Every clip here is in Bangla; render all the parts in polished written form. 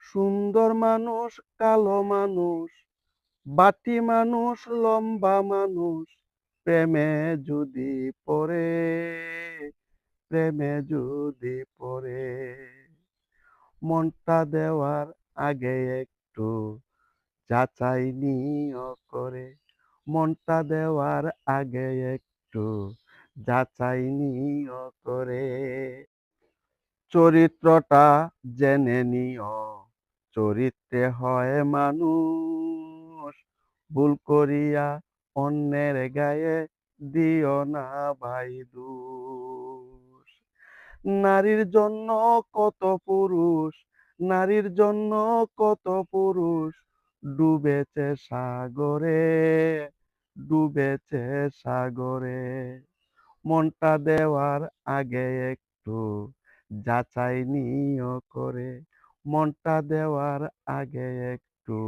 সুন্দর মানুষ, কালো মানুষ, বাটি মানুষ, লম্বা মানুষ, প্রেমে যদি পড়ে, প্রেমে যদি পড়ে, মনটা দেওয়ার আগে একটু যাচাই নিও করে, মনটা দেওয়ার আগে একটু যাচাই নিও করে। চরিত্রটা জেনে নিও, চরিত্রে হয় মানুষ, ভুল করিয়া অন্যের গায়ে দিও না ভাই দোষ। নারীর জন্য কত পুরুষ, নারীর জন্য কত পুরুষ ডুবেছে সাগরে, ডুবেছে সাগরে। মনটা দেওয়ার আগে একটু যাচাই নিও করে, মনটা দেওয়ার আগে একটু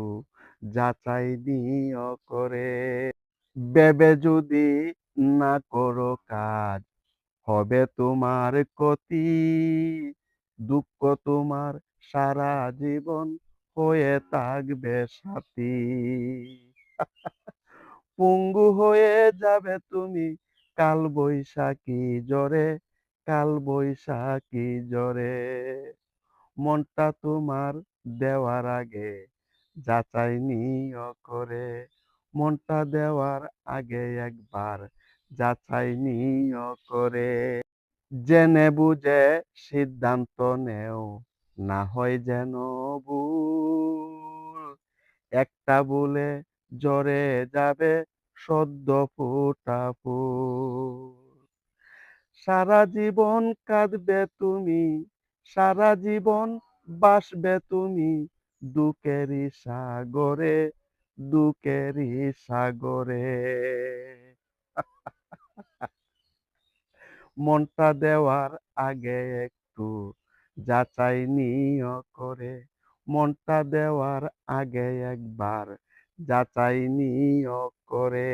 যাচাই নিও করে। ভেবে যদি না করো কাজ, হবে তোমার ক্ষতি, দুঃখ তোমার সারা জীবন হয়ে থাকবে সাথী। পঙ্গু হয়ে যাবে তুমি কাল বৈশাখী জ্বরে, কাল বৈশাখী জ্বরে। মনটা তোমার দেওয়ার আগে যাচাই নিও করে, মনটা দেওয়ার আগে একবার যাচাই নিও করে। জেনে বুঝে সিদ্ধান্ত নেও, না হয় যেন ভুল, একটা ভুলে ঝরে যাবে সদ্য ফোটা ফুল। সারা জীবন কাঁদবে তুমি, সারা জীবন বাসবে তুমি দুঃখেরই সাগরে, দুঃখেরই সাগরে। মনটা দেওয়ার আগে একটু যাচাই নিও করে, মনটা দেওয়ার আগে একবার যাচাই নিও করে।